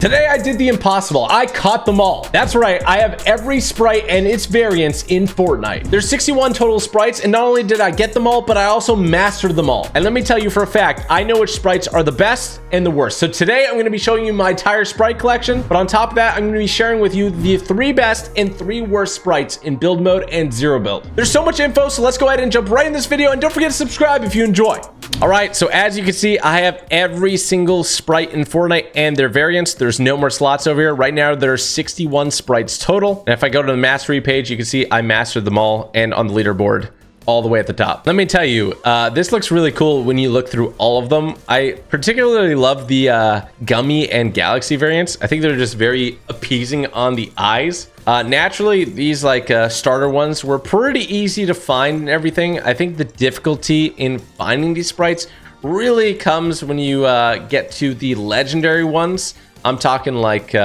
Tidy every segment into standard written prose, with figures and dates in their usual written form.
Today I did the impossible. I caught them all. That's right, I have every sprite and its variants in Fortnite. There's 61 total sprites, and not only did I get them all, but I also mastered them all. And let me tell you for a fact, I know which sprites are the best and the worst. So today I'm gonna be showing you my entire sprite collection, but on top of that, I'm gonna be sharing with you the 3 best and 3 worst sprites in build mode and zero build. There's so much info, so let's go ahead and jump right in this video, and don't forget to subscribe if you enjoy. All right, so as you can see, I have every single sprite in Fortnite and their variants. There's no more slots over here. Right now, there's 61 sprites total. And if I go to the mastery page, you can see I mastered them all and on the leaderboard all the way at the top. Let me tell you, this looks really cool when you look through all of them. I particularly love the Gummy and Galaxy variants. I think they're just very appeasing on the eyes. Naturally, these starter ones were pretty easy to find and everything. I think the difficulty in finding these sprites really comes when you get to the legendary ones. I'm talking like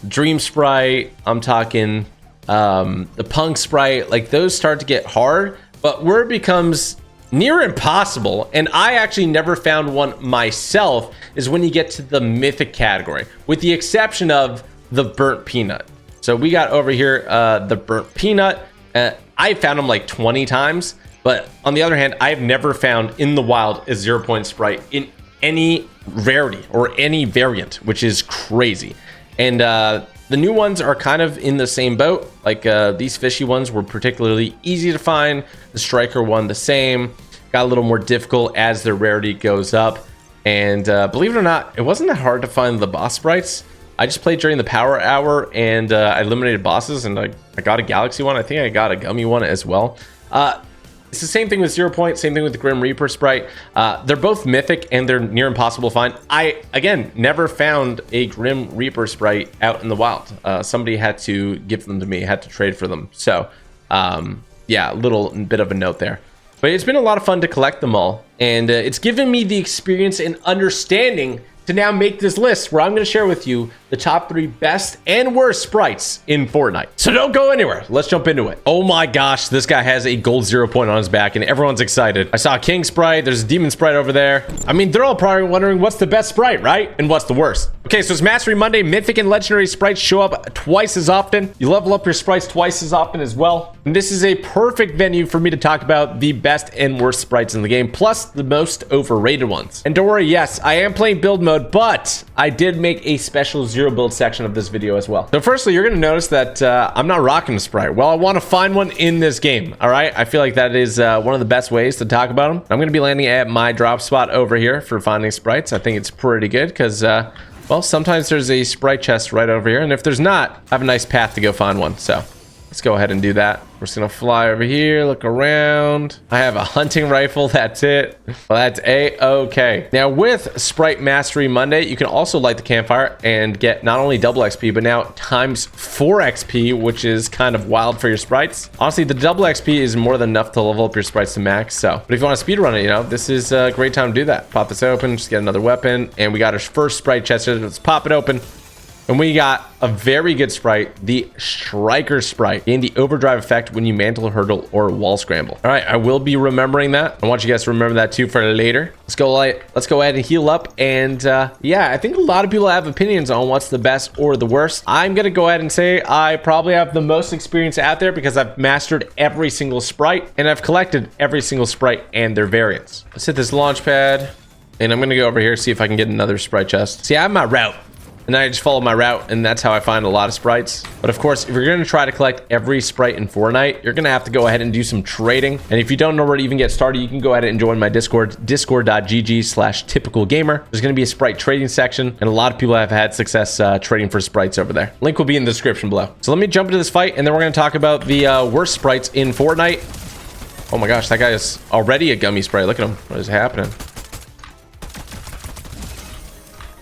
Dream Sprite, I'm talking the Punk Sprite. Like, those start to get hard, but where it becomes near impossible, and I actually never found one myself, is when you get to the mythic category, with the exception of the Burnt Peanut. So we got over here the Burnt Peanut. I found them like 20 times, but on the other hand, I've never found in the wild a 0 sprite in any rarity or any variant, which is crazy. And the new ones are kind of in the same boat. Like these fishy ones were particularly easy to find. The striker one the same. Got a little more difficult as their rarity goes up. And believe it or not, it wasn't that hard to find the boss sprites. I just played during the power hour and I eliminated bosses, and I got a Galaxy one. I think I got a Gummy one as well. It's the same thing with 0 Point, same thing with the Grim Reaper sprite. They're both mythic and they're near impossible to find. I, again, never found a Grim Reaper sprite out in the wild. Somebody had to give them to me, had to trade for them. So, yeah, a little bit of a note there. But it's been a lot of fun to collect them all. And it's given me the experience and understanding to now make this list where I'm going to share with you the top 3 best and worst sprites in Fortnite. So don't go anywhere. Let's jump into it. Oh my gosh, this guy has a gold 0 Point on his back and everyone's excited. I saw a King sprite. There's a Demon sprite over there. I mean, they're all probably wondering what's the best sprite, right? And what's the worst? Okay, so it's Mastery Monday. Mythic and Legendary sprites show up twice as often. You level up your sprites twice as often as well. And this is a perfect venue for me to talk about the best and worst sprites in the game, plus the most overrated ones. And don't worry, yes, I am playing build mode, but I did make a special zero build section of this video as well. So firstly, you're going to notice that I'm not rocking a sprite. Well, I want to find one in this game. All right, I feel like that is one of the best ways to talk about them. I'm going to be landing at my drop spot over here for finding sprites. I think it's pretty good because well, sometimes there's a sprite chest right over here, and if there's not, I have a nice path to go find one. So let's go ahead and do that. We're just gonna fly over here, look around. I have a hunting rifle, that's it. Well, that's a-okay. Now with Sprite Mastery Monday, you can also light the campfire and get not only double XP, but now times 4 XP, which is kind of wild for your sprites. Honestly, the double XP is more than enough to level up your sprites to max. So, but if you want to speedrun it, you know, this is a great time to do that. Pop this open, just get another weapon, and we got our first sprite chest. Let's pop it open. And we got a very good sprite, the Striker sprite. Gain the overdrive effect when you mantle, hurdle, or wall scramble. All right, I will be remembering that. I want you guys to remember that too for later. Let's go ahead and heal up. And yeah, I think a lot of people have opinions on what's the best or the worst. I'm gonna go ahead and say I probably have the most experience out there because I've mastered every single sprite and I've collected every single sprite and their variants. Let's hit this launch pad, and I'm gonna go over here, see if I can get another sprite chest. See, I have my route. And then I just follow my route, and that's how I find a lot of sprites. But of course, if you're going to try to collect every sprite in Fortnite, you're going to have to go ahead and do some trading. And if you don't know where to even get started, you can go ahead and join my Discord, discord.gg/typicalgamer. There's going to be a sprite trading section, and a lot of people have had success trading for sprites over there. Link will be in the description below. So let me jump into this fight, and then we're going to talk about the worst sprites in Fortnite. Oh my gosh, that guy is already a Gummy sprite. Look at him. What is happening?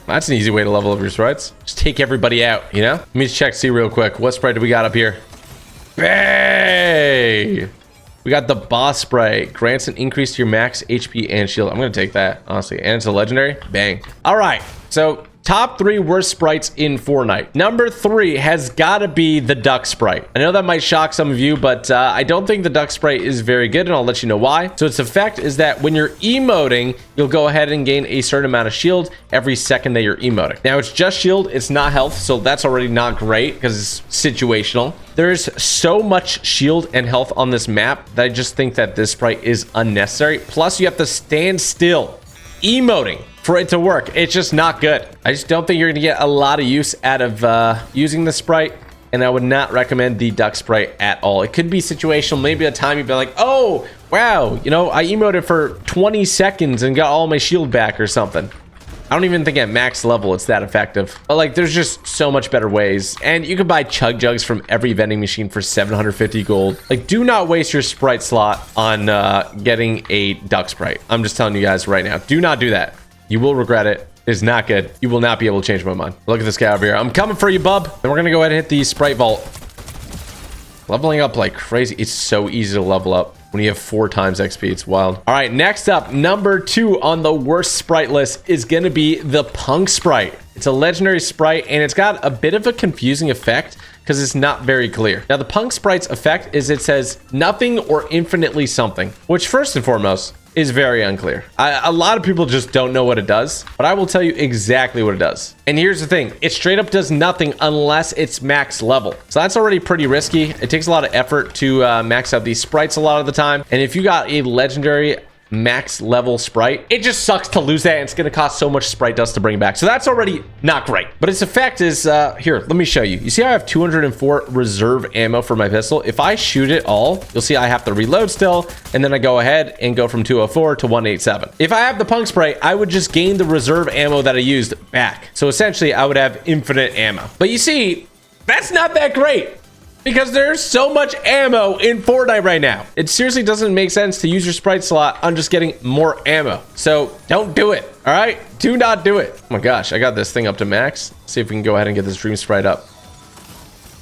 That's an easy way to level up your sprites. Just take everybody out, you know? Let me just check, see real quick. What sprite do we got up here? Hey! We got the boss sprite. Grants an increase to your max HP and shield. I'm going to take that, honestly. And it's a legendary. Bang. All right. So Top 3 worst sprites in Fortnite. Number 3 has got to be the duck sprite. I know that might shock some of you, but I don't think the duck sprite is very good, and I'll let you know why. So its effect is that when you're emoting, you'll go ahead and gain a certain amount of shield every second that you're emoting. Now, it's just shield, it's not health, so that's already not great because it's situational. There's so much shield and health on this map that I just think that this sprite is unnecessary. Plus, you have to stand still emoting for it to work. It's just not good. I just don't think you're gonna get a lot of use out of using the sprite, and I would not recommend the duck sprite at all. It could be situational. Maybe a time you'd be like, oh wow, you know, I emoted for 20 seconds and got all my shield back or something. I don't even think at max level it's that effective. But like, there's just so much better ways. And you can buy chug jugs from every vending machine for 750 gold. Like, do not waste your sprite slot on getting a duck sprite. I'm just telling you guys right now, do not do that. You will regret it. It's not good. You will not be able to change my mind. Look at this guy over here. I'm coming for you, bub. Then we're gonna go ahead and hit the sprite vault. Leveling up like crazy. It's so easy to level up when you have 4 times XP. It's wild. All right, next up, number 2 on the worst sprite list is going to be the punk sprite. It's a legendary sprite, and it's got a bit of a confusing effect because it's not very clear. Now, the punk sprite's effect is it says nothing or infinitely something, which first and foremost is very unclear. A lot of people just don't know what it does, but I will tell you exactly what it does. And here's the thing, it straight up does nothing unless it's max level. So that's already pretty risky. It takes a lot of effort to max out these sprites a lot of the time. And if you got a legendary max level sprite, it just sucks to lose that, and it's gonna cost so much sprite dust to bring back. So that's already not great. But its effect is here, let me show you. You see how I have 204 reserve ammo for my pistol? If I shoot it all, you'll see I have to reload still, and then I go ahead and go from 204 to 187. If I have the punk sprite, I would just gain the reserve ammo that I used back. So essentially I would have infinite ammo. But you see, that's not that great, because there's so much ammo in Fortnite right now. It seriously doesn't make sense to use your sprite slot on just getting more ammo. So don't do it, all right? Do not do it. Oh my gosh, I got this thing up to max. Let's see if we can go ahead and get this dream sprite up.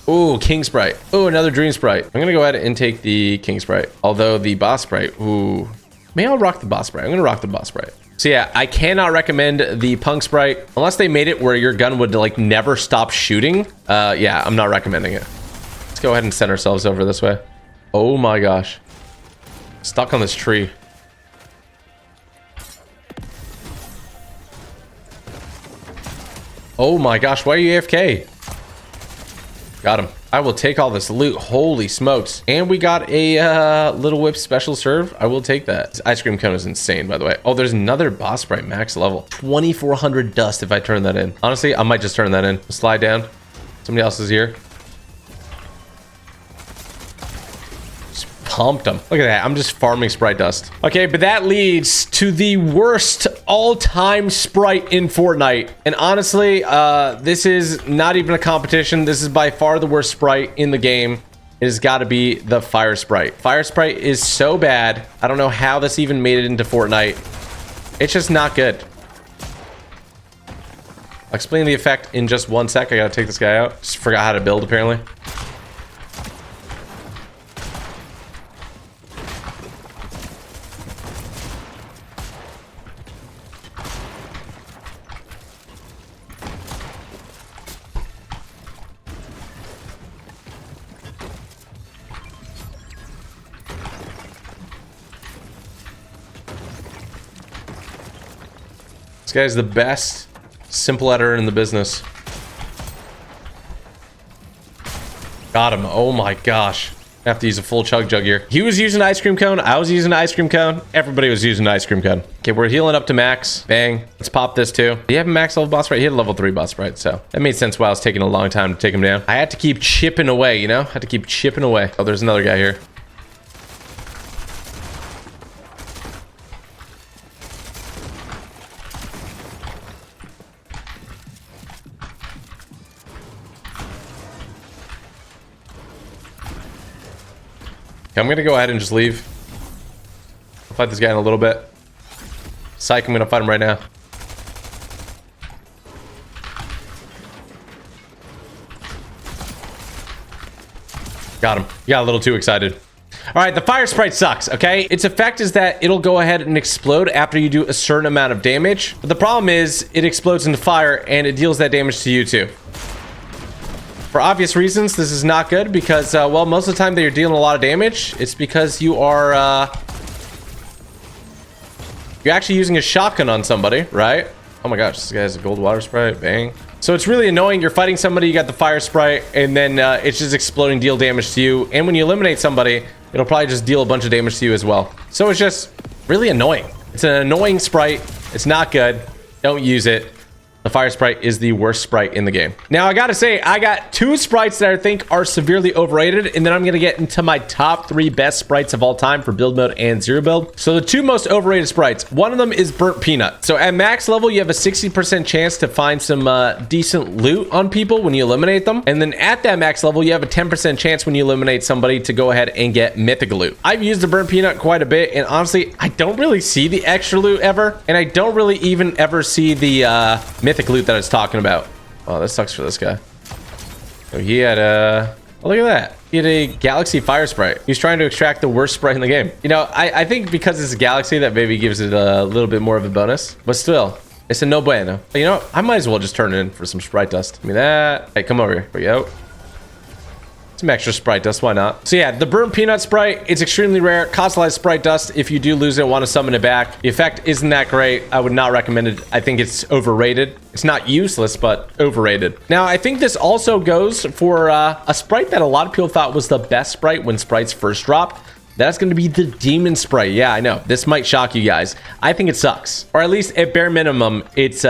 Ooh, king sprite. Ooh, another dream sprite. I'm gonna go ahead and take the king sprite. Although the boss sprite, ooh. Maybe I'll rock the boss sprite. I'm gonna rock the boss sprite. So yeah, I cannot recommend the punk sprite unless they made it where your gun would like never stop shooting. Yeah, I'm not recommending it. Let's go ahead and send ourselves over this way. Oh my gosh. Stuck on this tree. Oh my gosh, why are you AFK? Got him. I will take all this loot. Holy smokes. And we got a Little Whip special serve. I will take that. This ice cream cone is insane, by the way. Oh, there's another boss sprite max level. 2,400 dust if I turn that in. Honestly, I might just turn that in. Slide down. Somebody else is here. Pumped them. Look at that. I'm just farming sprite dust. Okay, but that leads to the worst all-time sprite in Fortnite. And honestly, this is not even a competition. This is by far the worst sprite in the game. It has got to be the fire sprite. Fire sprite is so bad. I don't know how this even made it into Fortnite. It's just not good. I'll explain the effect in just one sec. I gotta take this guy out. Just forgot how to build, apparently. This guy's the best simple editor in the business. Got him. Oh my gosh. I have to use a full chug jug here. He was using ice cream cone. I was using ice cream cone. Everybody was using ice cream cone. Okay, we're healing up to max. Bang. Let's pop this too. Do you have a max level boss right? He had a level 3 boss right, so that made sense why it was taking a long time to take him down. I had to keep chipping away, you know? I had to keep chipping away. Oh, there's another guy here. I'm gonna go ahead and just leave. I'll fight this guy in a little bit. Psych, I'm gonna fight him right now. Got him. Got a little too excited. All right, the fire sprite sucks, okay? Its effect is that it'll go ahead and explode after you do a certain amount of damage. But the problem is it explodes into fire and it deals that damage to you too. For obvious reasons, this is not good because, well, most of the time that you're dealing a lot of damage, it's because you are, you're actually using a shotgun on somebody, right? Oh my gosh, this guy has a gold water sprite, bang. So it's really annoying. You're fighting somebody, you got the fire sprite, and then it's just exploding, deal damage to you. And when you eliminate somebody, it'll probably just deal a bunch of damage to you as well. So it's just really annoying. It's an annoying sprite. It's not good. Don't use it. The fire sprite is the worst sprite in the game. Now, I gotta say, I got 2 sprites that I think are severely overrated, and then I'm gonna get into my top 3 best sprites of all time for build mode and zero build. So the 2 most overrated sprites, one of them is Burnt Peanut. So at max level, you have a 60% chance to find some decent loot on people when you eliminate them. And then at that max level, you have a 10% chance when you eliminate somebody to go ahead and get mythic loot. I've used the Burnt Peanut quite a bit, and honestly, I don't really see the extra loot ever, and I don't really even ever see the mythic loot that I was talking about. Oh, that sucks for this guy. So he had a... Oh, look at that. He had a Galaxy Fire Sprite. He's trying to extract the worst sprite in the game. You know, I think because it's a Galaxy, that maybe gives it a little bit more of a bonus. But still, it's a no bueno. You know, I might as well just turn it in for some Sprite Dust. Give me that. Hey, come over here. Here we go. Some extra Sprite Dust, why not? So yeah, the Burnt Peanut Sprite, it's extremely rare. Costs a lot of Sprite Dust. If you do lose it, want to summon it back. The effect isn't that great. I would not recommend it. I think it's overrated. It's not useless, but overrated. Now, I think this also goes for a sprite that a lot of people thought was the best sprite when sprites first dropped. That's going to be the Demon Sprite. Yeah, I know. This might shock you guys. I think it sucks. Or at least at bare minimum, it's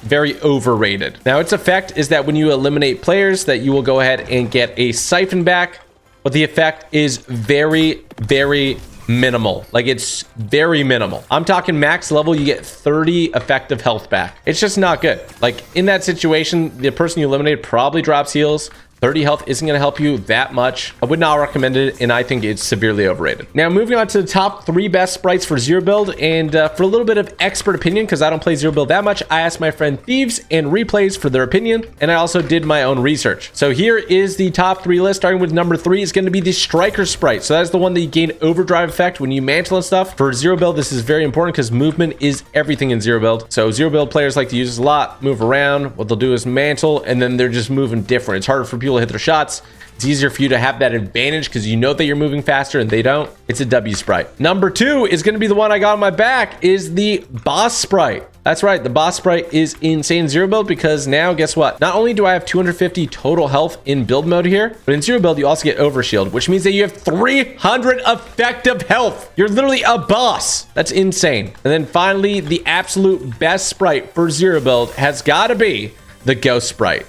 very overrated. Now, its effect is that when you eliminate players, that you will go ahead and get a siphon back. But the effect is very, very minimal. Like, it's very minimal. I'm talking max level, you get 30 effective health back. It's just not good. Like, in that situation, the person you eliminated probably drops heals. 30 health isn't going to help you that much. I would not recommend it, and I think it's severely overrated. Now, moving on to the top 3 best sprites for zero build, and for a little bit of expert opinion, because I don't play zero build that much, I asked my friend Thieves and Replays for their opinion, and I also did my own research. So here is the top 3 list. Starting with number 3 is going to be the Striker Sprite. So that's the one that you gain overdrive effect when you mantle and stuff. For zero build, this is very important because movement is everything in zero build. So zero build players like to use this a lot, move around. What they'll do is mantle, and then they're just moving different. It's harder for people to hit their shots. It's easier for you to have that advantage because you know that you're moving faster and they don't. It's a W sprite. Number 2 is going to be the one I got on my back, is the Boss Sprite. That's right, the Boss Sprite is insane zero build because now guess what? Not only do I have 250 total health in build mode here, but in zero build you also get overshield, which means that you have 300 effective health. You're literally a boss. That's insane. And then finally, the absolute best sprite for zero build has got to be the Ghost Sprite.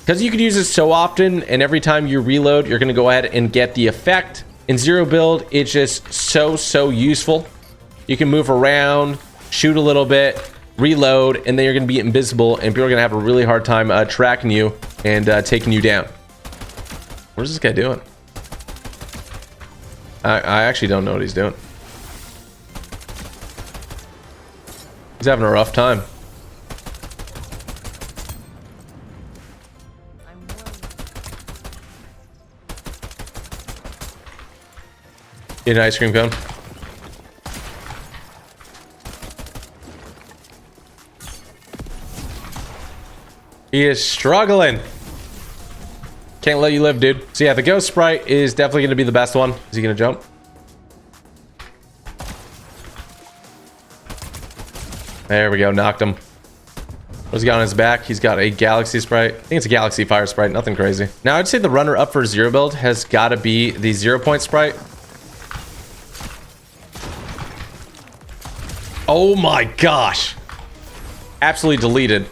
Because you could use it so often, and every time you reload, you're going to go ahead and get the effect. In zero build, it's just so useful. You can move around, shoot a little bit, reload, and then you're going to be invisible, and people are going to have a really hard time tracking you and taking you down. What's this guy doing? I actually don't know what he's doing. He's having a rough time. Get an ice cream cone. He is struggling. Can't let you live, dude. So yeah, the Ghost Sprite is definitely going to be the best one. Is he going to jump? There we go. Knocked him. What's he got on his back? He's got a Galaxy Sprite. I think it's a Galaxy Fire Sprite. Nothing crazy. Now, I'd say the runner-up for zero build has got to be the 0 Point Sprite. Oh my gosh. Absolutely deleted.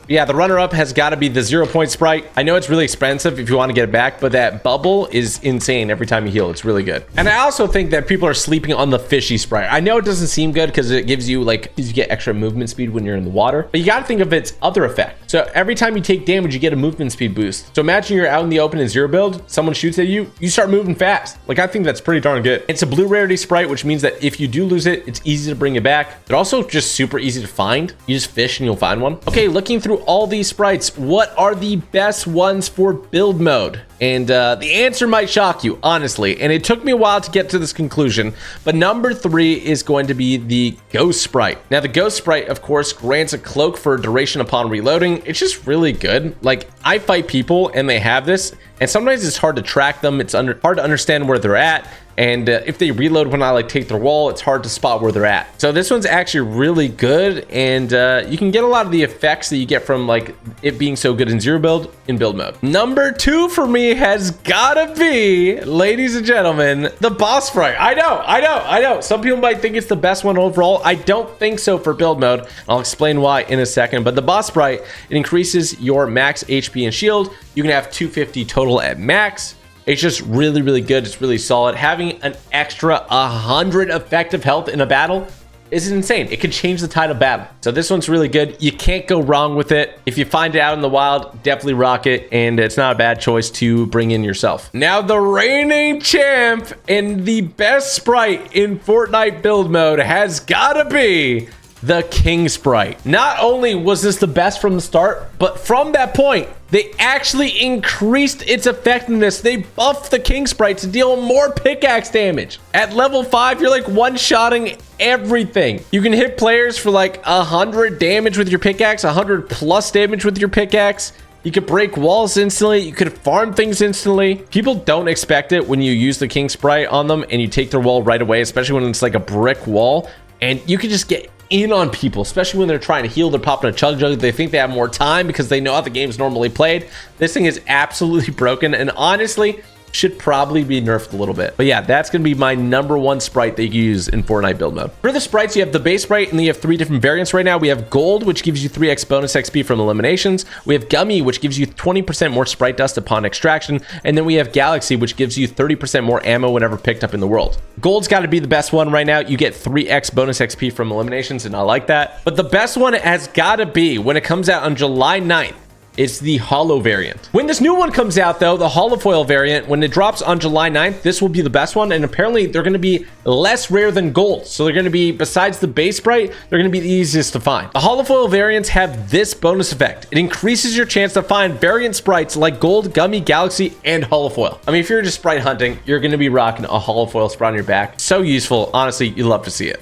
Yeah, the runner-up has got to be the 0 Point Sprite. I know it's really expensive if you want to get it back, but that bubble is insane every time you heal. It's really good. And I also think that people are sleeping on the Fishy Sprite. I know it doesn't seem good because it gives you, like, you get extra movement speed when you're in the water, but you got to think of its other effect. So every time you take damage, you get a movement speed boost. So imagine you're out in the open in zero build, someone shoots at you, you start moving fast. Like, I think that's pretty darn good. It's a blue rarity sprite, which means that if you do lose it, it's easy to bring it back. They're also just super easy to find. You just fish and you'll find one. Okay, looking through through all these sprites, what are the best ones for build mode? And the answer might shock you, honestly. And it took me a while to get to this conclusion. But number 3 is going to be the Ghost Sprite. Now, the Ghost Sprite, of course, grants a cloak for duration upon reloading. It's just really good. Like, I fight people and they have this. And sometimes it's hard to track them. It's hard to understand where they're at. And if they reload when I like take their wall, it's hard to spot where they're at. So this one's actually really good. And you can get a lot of the effects that you get from like it being so good in zero build in build mode. Number 2 for me has gotta be, ladies and gentlemen, the Boss Sprite. I know. Some people might think it's the best one overall. I don't think so for build mode. I'll explain why in a second. But the Boss Sprite, it increases your max HP and shield. You can have 250 total at max. It's just really, really good. It's really solid. Having an extra 100 effective health in a battle is insane. It could change the tide of battle. So this one's really good. You can't go wrong with it. If you find it out in the wild, definitely rock it. And it's not a bad choice to bring in yourself. Now, the reigning champ and the best sprite in Fortnite build mode has gotta be the King Sprite. Not only was this the best from the start, but from that point, they actually increased its effectiveness. They buffed the King Sprite to deal more pickaxe damage. At level 5, you're like one-shotting everything. You can hit players for like 100 damage with your pickaxe, 100 plus damage with your pickaxe. You could break walls instantly. You could farm things instantly. People don't expect it when you use the King Sprite on them and you take their wall right away, especially when it's like a brick wall. And you can just get in on people, especially when they're trying to heal. They're popping a chug jug. They think they have more time because they know how the game's normally played. This thing is absolutely broken and honestly should probably be nerfed a little bit. But yeah, that's going to be my number 1 sprite that you use in Fortnite build mode. For the sprites, you have the base sprite, and then you have 3 different variants right now. We have Gold, which gives you 3x bonus XP from eliminations. We have Gummy, which gives you 20% more sprite dust upon extraction. And then we have Galaxy, which gives you 30% more ammo whenever picked up in the world. Gold's got to be the best one right now. You get 3x bonus XP from eliminations, and I like that. But the best one has got to be when it comes out on July 9th. It's the holo variant. When this new one comes out though, the holofoil variant, when it drops on July 9th, this will be the best one. And apparently they're going to be less rare than gold. So they're going to be, besides the base sprite, they're going to be the easiest to find. The holofoil variants have this bonus effect. It increases your chance to find variant sprites like gold, gummy, galaxy, and holofoil. I mean, if you're just sprite hunting, you're going to be rocking a holofoil sprite on your back. So useful. Honestly, you love to see it.